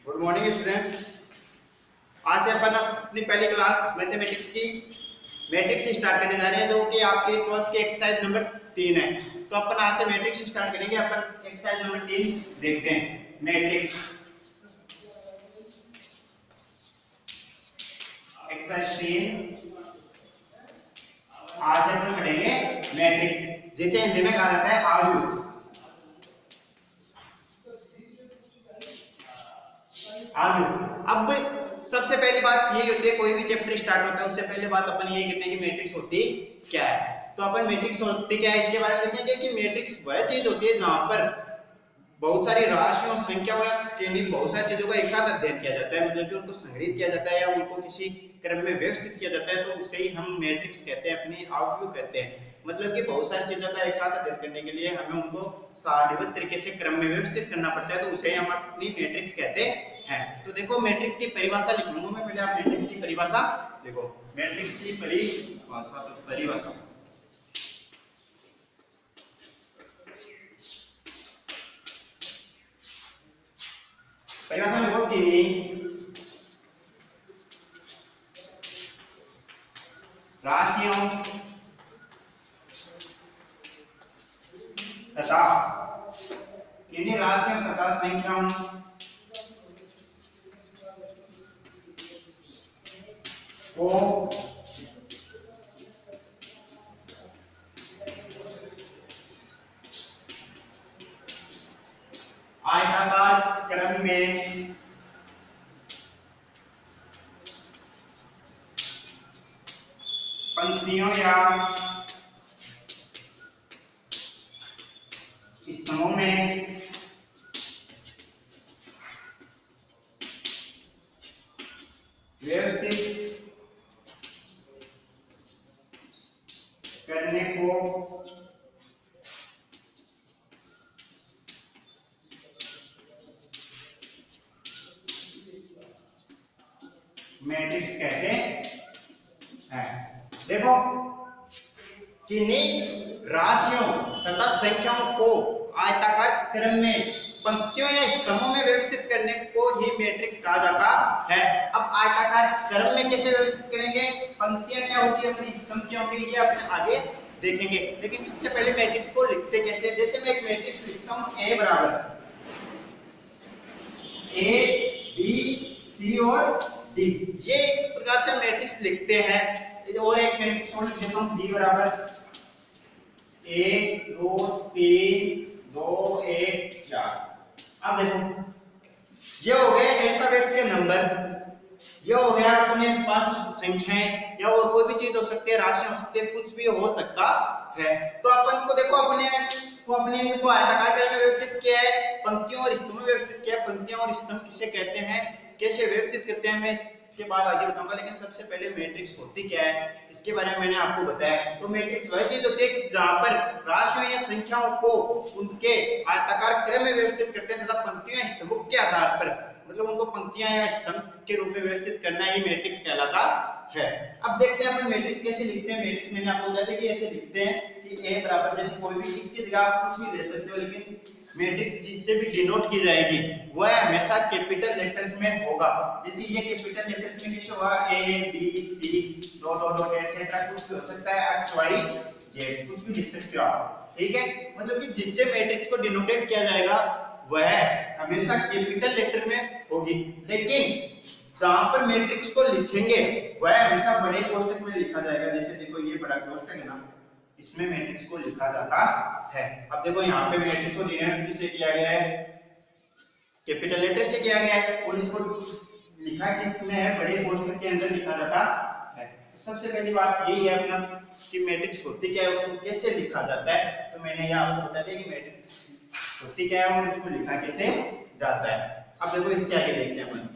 Good morning students. आज से अपन अपनी पहली क्लास मैथमेटिक्स की मैट्रिक्स स्टार्ट करने जा रहे हैं, जो कि आपके 12th के एक्सरसाइज नंबर 3 है। तो अपन आज से मैट्रिक्स स्टार्ट करेंगे। अपन एक्सरसाइज नंबर 3 देखते हैं। मैट्रिक्स एक्सरसाइज 3 आज से अपन पढ़ेंगे मैट्रिक्स, जिसे हिंदी में कहा जाता है आव्यूह। अब सबसे पहली बात ये होती है, कोई भी चैप्टर स्टार्ट होता है उससे पहले बात अपन ये कहते हैं कि मैट्रिक्स होती क्या है। तो अपन मैट्रिक्स होती क्या है इसके बारे में देखेंगे कि मैट्रिक्स वह चीज होती है जहां पर बहुत सारी राशियों संख्या के लिए बहुत सारी चीजों का एक साथ अध्ययन किया जाता है, मतलब कि उनको संग्रहित किया जाता है या उनको किसी क्रम में व्यवस्थित किया जाता है, तो उसे ही हम मैट्रिक्स कहते हैं, अपनी आव्यूह कहते हैं। मतलब कि बहुत सारी चीजों का एक साथ अध्ययन करने के लिए हमें उनको सारणीबद्ध तरीके से क्रम में व्यवस्थित करना पड़ता है, तो उसे हम अपनी मैट्रिक्स कहते हैं। तो देखो मैट्रिक्स की परिभाषा लिखूंगा मैं, पहले आप मैट्रिक्स की परिभाषा लिखो। मैट्रिक्स की परिभाषा लिखो कि राशियों तथा किन्हीं राशियों तथा संख्याओं को आयताकार क्रम में पंक्तियों या स्तंभों में व्यवस्थित करने को मैट्रिक्स कहते हैं। देखो किन्हीं राशियों तथा संख्याओं को आयताकार क्रम में पंक्तियों या स्तंभों में व्यवस्थित करने को ही मैट्रिक्स कहा जाता है। अब आयताकार क्रम में कैसे व्यवस्थित करेंगे, पंक्तियां क्या होगी, अपनी स्तंभ क्या होंगे, ये अपने आगे देखेंगे। लेकिन सबसे पहले मैट्रिक्स को लिखते कैसे, जैसे मैं एक मैट्रिक्स लिखता हूं ए बराबर ए बी सी और डी, ये इस प्रकार से मैट्रिक्स लिखते हैं। और एक मैट्रिक्स और लिख देता हूं बी बराबर 1 2 3 2 1 4। अब देखो ये हो गए अल्फाबेट्स के नंबर, ये हो गया अपने पास संख्याएं या और कोई भी चीज हो सकती है, राशि हो सकती है, कुछ भी हो सकता है। तो अपन को देखो अपने को आयताकार क्रम में व्यवस्थित किया है, पंक्तियों और स्तंभ में व्यवस्थित किया है। पंक्तियां और स्तंभ किसे कहते हैं, कैसे व्यवस्थित करते हैं, मैं इसके बाद आगे बताऊंगा। लेकिन सबसे पहले मैट्रिक्स होती क्या है इसके बारे में मैंने आपको बताया। तो मैट्रिक्स वह चीज होती है जहां पर राशियों या संख्याओं को उनके आयताकार क्रम में व्यवस्थित करते हैं तथा पंक्तियों या स्तंभों के आधार पर, मतलब उनको पंक्तियां या स्तंभ के रूप में व्यवस्थित करना ही मैट्रिक्स कहलाता है। अब देखते हैं अपन मैट्रिक्स कैसे लिखते हैं। मैट्रिक्स मैंने आपको बताया था कि ऐसे लिखते हैं कि ए बराबर, जैसे कोई भी इसकी जगह आप कुछ भी ले सकते हो, लेकिन मैट्रिक्स जिससे भी डिनोट की जाएगी वह हमेशा कैपिटल लेटर्स में होगा। जैसे ये कैपिटल लेटर्स में कैसे होगा, A B C dot dot dot etcetera, कुछ भी हो सकता है, एक्स वाई जेड, कुछ भी लिख सकते हो आप, ठीक है। मतलब कि जिससे मैट्रिक्स को डिनोटेट किया जाएगा वह हमेशा कैपिटल लेटर में होगी। लेकिन जहां पर मैट्रिक्स को लिखेंगे वह हमेशा बड़े कोष्टक में लिखा जाएगा। जैसे देखो ये बड़ा कोष्टक है ना, इसमें मैट्रिक्स को लिखा जाता है। अब देखो यहाँ पे मैट्रिक्स को डिनोट किससे किया गया है, कैपिटल लेटर से किया गया है, और इसको लिखा किसमें है, बड़े कोष्टक के अंदर लिखा जाता है। तो सबसे पहली बात यही है अपना कि मैट्रिक्स होती क्या है, उसको कैसे लिखा जाता है। तो मैंने ये आपको बता दिया कि मैट्रिक्स होती क्या है और इसको लिखा कैसे जाता है। अब देखो इसके आगे देखते हैं अपन।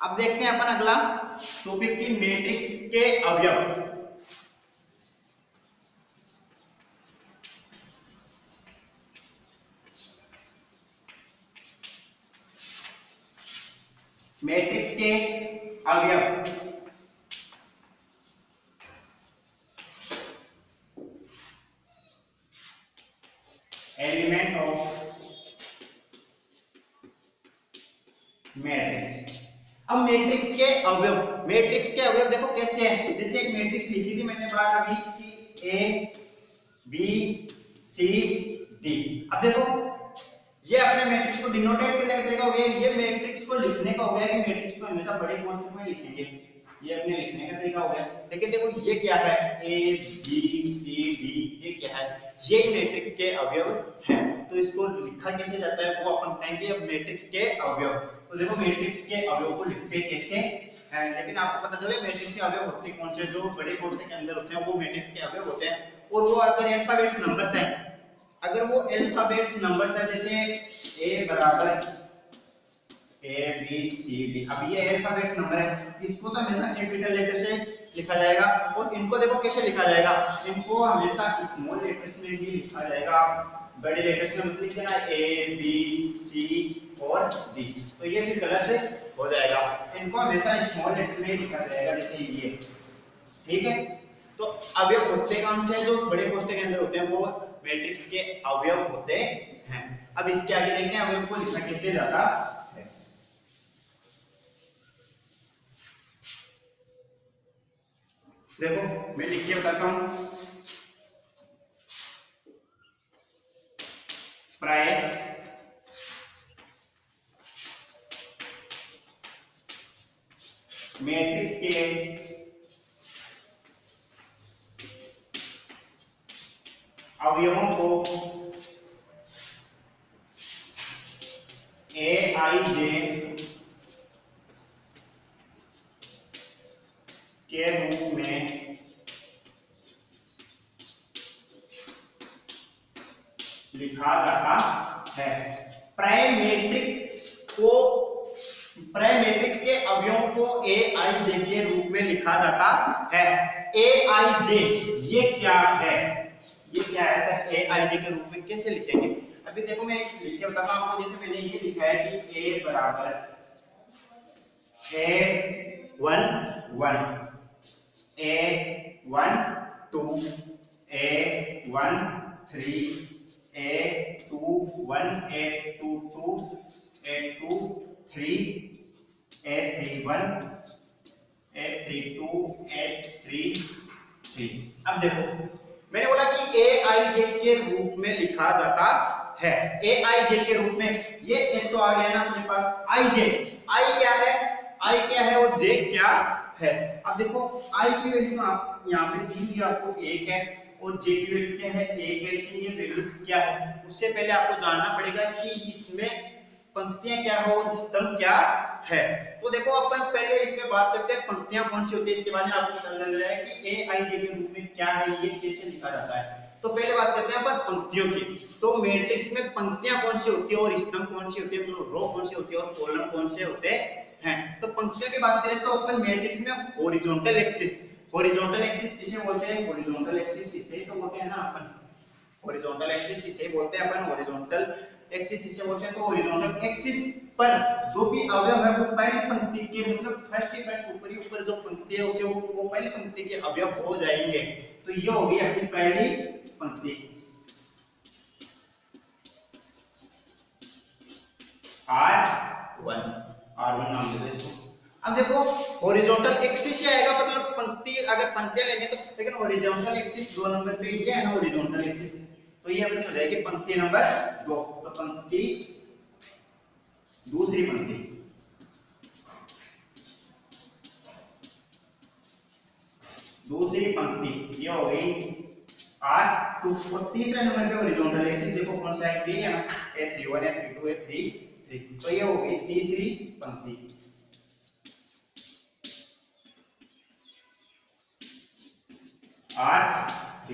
अब देखते हैं अपन अगला टॉपिक की मैट्रिक्स के अवयव। मैट्रिक्स के अवयव एलिमेंट ऑफ मैट्रिक्स। अब मैट्रिक्स के अवयव देखो कैसे हैं। जैसे एक मैट्रिक्स लिखी थी मैंने बात अभी कि ए बी सी डी। अब देखो ये अपने मैट्रिक्स को डिनोटेट करने का तरीका हो गया, ये मैट्रिक्स को लिखने का हो गया कि मैट्रिक्स को हमेशा बड़े पोस्टर में लिखेंगे, ये अपने लिखने का तरीका हो गया। लेकिन देखो ये क्या है, ए बी सी डी, ये क्या है, ये मैट्रिक्स के अवयव हैं। तो इसको लिखा कैसे जाता है वो अपन कहेंगे अब मैट्रिक्स के अवयव। तो देखो मैट्रिक्स के अवयव को लिखते कैसे हैं, लेकिन आपको पता चले मैट्रिक्स के अवयव होते कौन से, जो बड़े कोष्ठक के अंदर होते हैं वो मैट्रिक्स के अवयव होते हैं। और वो अगर अल्फाबेट्स नंबर्स हैं, अगर वो अल्फाबेट्स नंबर्स है, जैसे ए बराबर ए बी सी डी, अब ये अल्फाबेट्स नंबर है, इसको तो हमेशा कैपिटल लेटर से लिखा जाएगा। और इनको देखो कैसे लिखा जाएगा, इनको हमेशा स्मॉल लेटर्स में भी लिखा जाएगा, बड़े लेटर्स में मत लिख देना ए बी सी और डी, तो ये फिर गलत हो जाएगा। इनको हमेशा स्मॉल लेटर में लिखा जाएगा, जैसे ये, ठीक है। तो अवयव होते कौन से, जो बड़े कोष्ठक के अंदर होते हैं वो मैट्रिक्स के अवयव होते हैं। अब इसके आगे देखते हैं अवयव को लिखा कैसे जाता है। देखो मैं लिख के बताता हूं, प्राय मैट्रिक्स के अवयवों को ए आई जे के रूप में लिखा जाता है। प्राइम मैट्रिक्स के अवयवों को ए आई जे के रूप में लिखा जाता है। ए आई जे ये क्या है, ये क्या है सर, ए आई जे के रूप में कैसे लिखेंगे। अभी देखो मैं लिख के बताता हूं आपको। जैसे मैंने ये लिखा है कि ए बराबर A one one, A one two, A one three, A two one, A two two, A two three, A three one, A three two, A three three. अब देखो मैंने बोला कि ए आई जे के रूप में लिखा जाता है। ए आई जे के रूप में, ये एक तो आ गया ना अपने पास आई जे, आई क्या है, आई क्या है और जे क्या है। अब देखो आई की वैल्यू यहाँ पे दी हुई आपको एक है और जे की वैल्यू क्या है, एक है, लेकिन ये वैल्यू क्या है उससे पहले आपको जानना पड़ेगा कि इसमें पंक्तियां क्या हो और स्तंभ क्या है। तो देखो अपन पहले इसमें बात करते हैं पंक्तियां कौन सी होती है, इसके बाद में आपको पता लग जाएगा कि ए आई जे के रूप में क्या है, ये कैसे लिखा जाता है। तो पहले बात करते हैं अपन पंक्तियों की। तो मैट्रिक्स में पंक्तियां कौन सी होती है और स्तंभ कौन सी होती है, रो कौन सी होती है और कॉलम कौन से होते हैं। तो पंक्तियों की बात करें तो अपन मैट्रिक्स में हॉरिजॉन्टल एक्सिस किसे बोलते हैं, हॉरिजॉन्टल एक्सिस इसे तो बोलते हैं ना अपन, हॉरिजॉन्टल एक्सिस इसे बोलते हैं अपन, हॉरिजॉन्टल एक्सिस इसे बोलते हैं। तो हॉरिजॉन्टल एक्सिस पर जो भी अवयव है वो पहली पंक्ति के, मतलब फर्स्ट ऊपर ही ऊपर जो पंक्ति है उसे वो पहली पंक्ति के अवयव हो जाएंगे। तो ये होगी अपनी पहली पंक्ति R1 नाम दे दो इसको। अब देखो हॉरिजॉन्टल एक्सिस आएगा, मतलब पंक्ति, अगर पंक्तियां लेंगे तो, लेकिन हॉरिजॉन्टल एक्सिस 2 नंबर पे ये है ना हॉरिजॉन्टल एक्सिस, तो ये अपनी हो जाएगी पंक्ति नंबर 2। तो पंक्ति, दूसरी पंक्ति, ये हो गई R2। और तीसरे नंबर पे हॉरिजॉन्टल एक्सिस देखो कौन सा है, ये है ना A31, A32, A33, तो ये हो गई तीसरी पंक्ति। R3।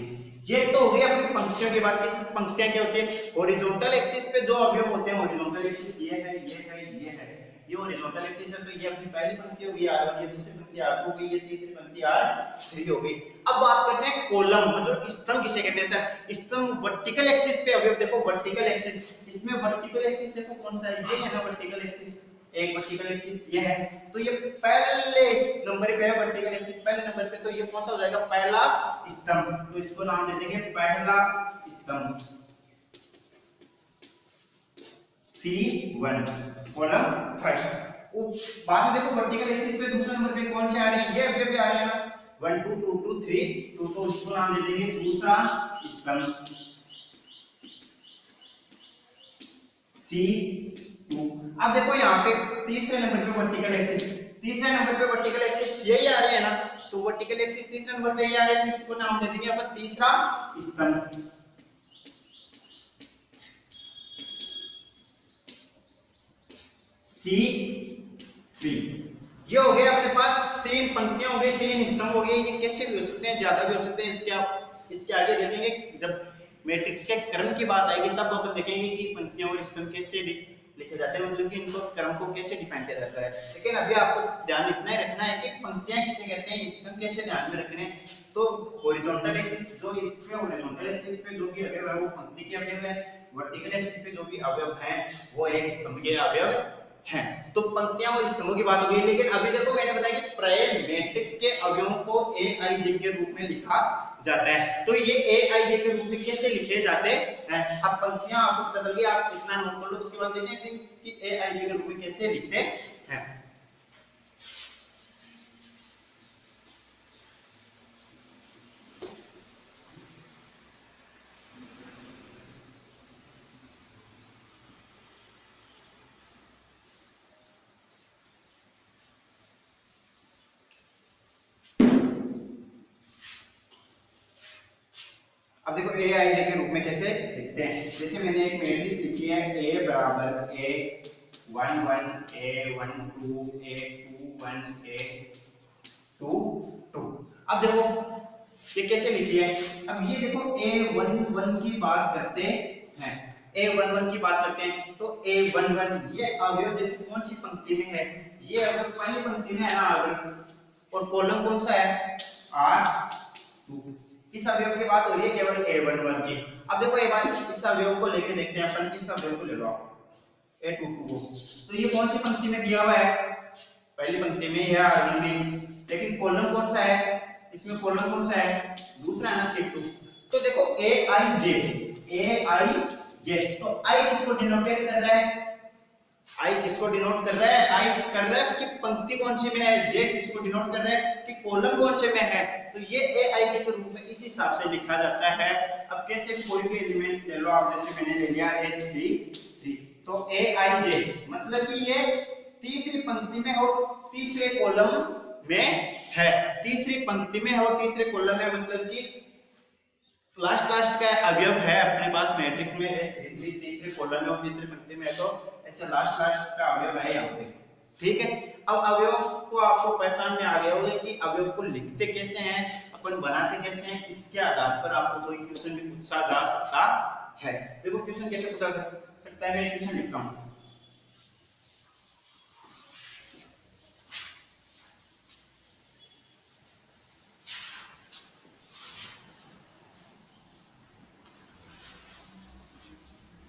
ये तो हो गई अपनी पंक्तियों की बात। की पंक्तियां क्या होती है, हॉरिजॉन्टल एक्सिस पे जो अवयव होते हैं, हॉरिजॉन्टल एक्सिस ये है, ये है, ये है, ये हॉरिजॉन्टल एक्सिस है, तो ये अपनी पहली पंक्ति होगी R1, ये दूसरी पंक्ति R2 होगी, ये तीसरी पंक्ति R3 होगी। अब बात करते हैं कॉलम, मतलब स्तंभ किसे कहते हैं सर, स्तंभ वर्टिकल एक्सिस पे अवयव। देखो वर्टिकल एक्सिस, इसमें वर्टिकल एक्सिस देखो कौन सा है, ये है ना वर्टिकल एक्सिस, एक वर्टिकल एक्सिस ये है, तो ये पहले नंबर पे है वर्टिकल एक्सिस पहले नंबर पे, तो ये कौन सा हो जाएगा पहला स्तंभ, तो इसको नाम दे देंगे पहला स्तंभ C1 कॉलम फर्स्ट। बाद में देखो वर्टिकल एक्सिस पे दूसरे नंबर पे कौन से आ रहे हैं, ये अभी आ रहे हैं ना 1 2 2 2 3 2, तो उसको नाम दे देंगे दूसरा स्तंभ C2। अब देखो यहाँ पे तीसरे नंबर पे वर्टिकल एक्सिस, तीसरे नंबर पे वर्टिकल एक्सिस यही आ रहे हैं ना, तो वर्टिकल एक्सिस तीसरे नंबर पे ये आ रहे हैं, तो इसको नाम दे देंगे अपन तीसरा स्तंभ C3। ये हो गया अपने पास तीन पंक्तियां हो गई, तीन स्तंभ हो गए। ये कैसे भी हो सकते हैं, ज्यादा भी हो सकते हैं, इसके आगे देखेंगे जब मैट्रिक्स के क्रम की बात आएगी तब अपन देखेंगे कि पंक्तियां और स्तंभ कैसे लिखे जाते हैं, मतलब कि इनको क्रम को कैसे डिफाइन किया जाता है। लेकिन अभी आपको ध्यान इतना ही रखना है कि पंक्तियां किसे कहते हैं, स्तंभ कैसे ध्यान में रखने। तो हॉरिजॉन्टल एक्सिस जो इस पे हॉरिजॉन्टल एक्सिस पे जो भी अवयव है वो पंक्ति के अवयव है, वर्टिकल एक्सिस पे जो भी अवयव हैं वो एक स्तंभ के अवयव हैं। तो पंक्तियां और स्तंभों की बात हो गई, लेकिन अभी देखो मैंने बताया कि प्राय मैट्रिक्स के अवयवों को aij के रूप में लिखा जाता है। तो ये aij के रूप में कैसे लिखे जाते हैं, अब पंक्तियां आपको पता चल गई, आप इतना नोट कर लो, उसके बाद देखते हैं कि aij के रूप में कैसे लिखते हैं। अब देखो aij के रूप में कैसे लिखते हैं, जैसे मैंने एक मैट्रिक्स लिखी है a बराबर a 1 1 a 1 2 a 2 1 a 2 2। अब देखो ये कैसे लिखी है, अब ये देखो a11 की बात करते हैं, a11 की बात करते हैं, तो a11 ये अवयव देखो कौन सी पंक्ति में है, ये अवयव पहली पंक्ति में है ना अवयव, और कॉलम कौन सा है R2। इस अवयव की बात हो रही है केवल a11 की। अब देखो एक बार इस अवयव को लेके देखते हैं अपन, इस अवयव को ले लो a22 को, तो ये कौन सी पंक्ति में दिया हुआ है, पहली पंक्ति में या R1 में, लेकिन कॉलम कौन सा है, इसमें कॉलम कौन सा है, दूसरा है ना C2। तो देखो aij, तो i किसको डिनोटेट कर रहा है, आई किसको डिनोट कर रहा है, आई कर रहा है कि पंक्ति कौन सी में है, जे किसको डिनोट कर रहा है कि कॉलम कौन से में है, तो ये ए आई जे के रूप में इस हिसाब से लिखा जाता है। अब कैसे कोई भी एलिमेंट ले लो आप, जैसे मैंने ले लिया a3 तो ए आई जे मतलब कि ये तीसरी पंक्ति में और तीसरे कॉलम में है, तीसरी पंक्ति में और तीसरे कॉलम में, मतलब कि लास्ट का अवयव है अपने पास मैट्रिक्स में तीसरे कॉलम में और तीसरे पंक्ति में है, तो ऐसे लास्ट का अवयव है यहाँ पे, ठीक है। अब अवयव को आपको पहचान में आ गया होगा कि अवयव को लिखते कैसे हैं, अपन बनाते कैसे हैं, इसके आधार पर आपको कोई क्वेश्चन भी पूछा जा सकता है। देखो क्वेश्चन कैसे पूछा सकता है, मैं क्वेश्चन लिखता हूँ।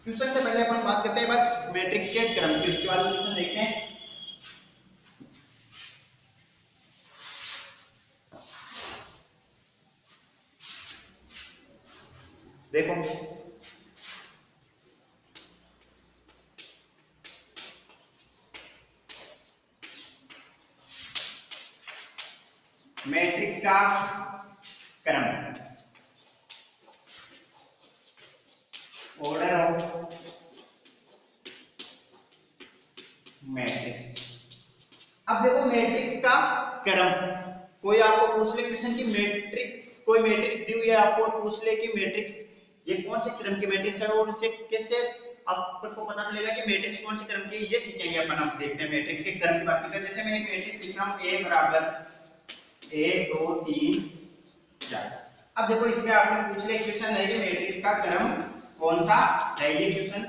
क्वेश्चन से पहले अपन बात करते हैं बात मैट्रिक्स के क्रम की, उसके बाद क्वेश्चन देखते हैं। देखो मैट्रिक्स का क्रम, ऑर्डर ऑफ मैट्रिक्स। अब देखो मैट्रिक्स का क्रम, कोई आपको पूछ ले क्वेश्चन की मैट्रिक्स, कोई मैट्रिक्स दी हुई है आपको पूछ ले कि मैट्रिक्स ये कौन से क्रम की मैट्रिक्स है और उसे कैसे आपको पता चलेगा कि मैट्रिक्स कौन से क्रम की, ये सीखेंगे अपन। अब देखते हैं मैट्रिक्स के क्रम की बात करते हैं। जैसे मैं एक मैट्रिक्स लिख रहा हूं a बराबर 1 2 3 4। अब देखो इसमें आपने पूछ लिया क्वेश्चन है कि मैट्रिक्स का क्रम कौन सा है, ये क्वेश्चन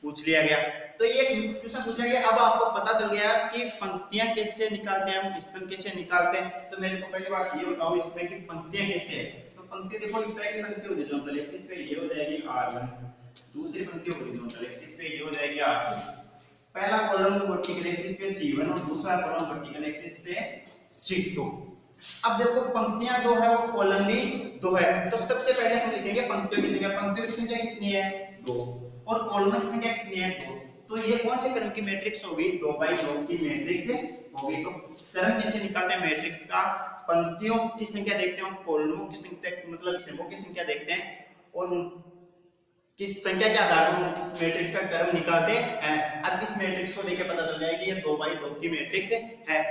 पूछ लिया गया, तो ये क्वेश्चन पूछ लिया गया। अब आपको पता चल गया कि पंक्तियां कैसे निकालते हैं हम, स्तंभ कैसे निकालते हैं। तो मेरे को पहली बात ये बताओ इसमें कि पंक्तियां कैसे है। तो पंक्ति देखो, पहली पंक्ति हॉरिजॉन्टल एक्सिस पे ये हो जाएगी R1, दूसरी पंक्ति हॉरिजॉन्टल एक्सिस पे ये हो जाएगी R2, पहला कॉलम वर्टिकल एक्सिस पे C1 और दूसरा कॉलम वर्टिकल एक्सिस पे C2। अब देखो पंक्तियां दो है और कॉलम भी दो है, तो सबसे पहले हम लिखेंगे पंक्तियों की संख्या। पंक्तियों की संख्या कितनी है? 2। और कॉलम की संख्या कितनी है? 2। तो ये कौन से क्रम की मैट्रिक्स होगी? 2x2 की मैट्रिक्स होगी। तो क्रम कैसे निकालते हैं मैट्रिक्स का? पंक्तियों की संख्या देखते हैं और कॉलमों की संख्या मतलब स्तंभों की संख्या देखते हैं और किस संख्या के आधार पर मैट्रिक्स का क्रम निकालते हैं। अब इस मैट्रिक्स को देख के पता चल जाएगा कि ये 2x2 की मैट्रिक्स है।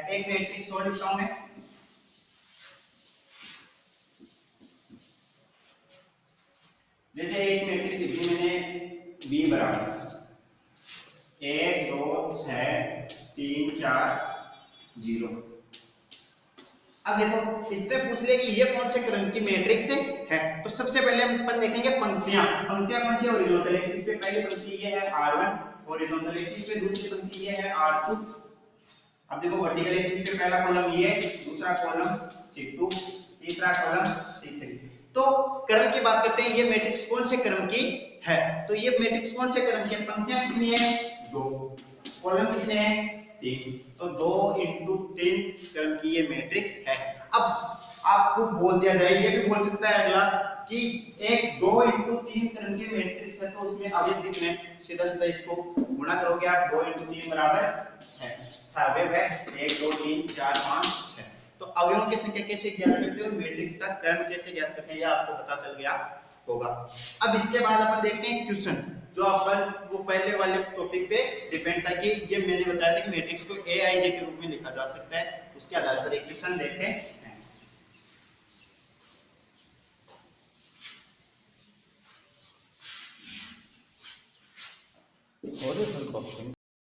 एक मैट्रिक्स और लिखता हूं मैं, जैसे एक मैट्रिक्स लिखी मैंने B बराबर 1 2 6 3 4 0। अब देखो इससे पूछ ले कि ये कौन से क्रम की मैट्रिक्स है, तो सबसे पहले हम अपन देखेंगे पंक्तियां। पंक्तियां कौन सी है? हॉरिजॉन्टल एक्सिस पे पहली पंक्ति ये है R1, हॉरिजॉन्टल एक्सिस पे दूसरी पंक्ति ये है R2। अब देखो वर्टिकल एक्सिस पे पहला कॉलम ये, दूसरा कॉलम C2, तीसरा कॉलम C3। तो क्रम की बात करते हैं, ये मैट्रिक्स कौन से क्रम की है? तो ये मैट्रिक्स कौन से क्रम की है? पंक्तियां कितनी है? 2। कॉलम कितने हैं? 3। तो 2 इंटू 3 क्रम की ये मैट्रिक्स है। अब आपको बोल दिया जाए, ये भी बोल सकता है अगला कि एक 2 इंटू 3 क्रम की मैट्रिक्स है, तो उसमें अवयव कितने? सीधा सीधा इसको गुणा करोगे आप, 2 इंटू 3 बराबर 6। अवयव है 1 2 3 4 5 6। तो अवयवों की संख्या कैसे ज्ञात करते हैं और मैट्रिक्स का क्रम कैसे ज्ञात करते हैं, ये आपको पता चल गया होगा। अब इसके बाद अपन देखते हैं क्वेश्चन, जो अपन वो पहले वाले टॉपिक पे डिपेंड था कि ये मैंने बताया था कि मैट्रिक्स को AIJ के रूप में लिखा जा सकता है। उसके आधार पर एक क्वेश्चन देखते हैं। और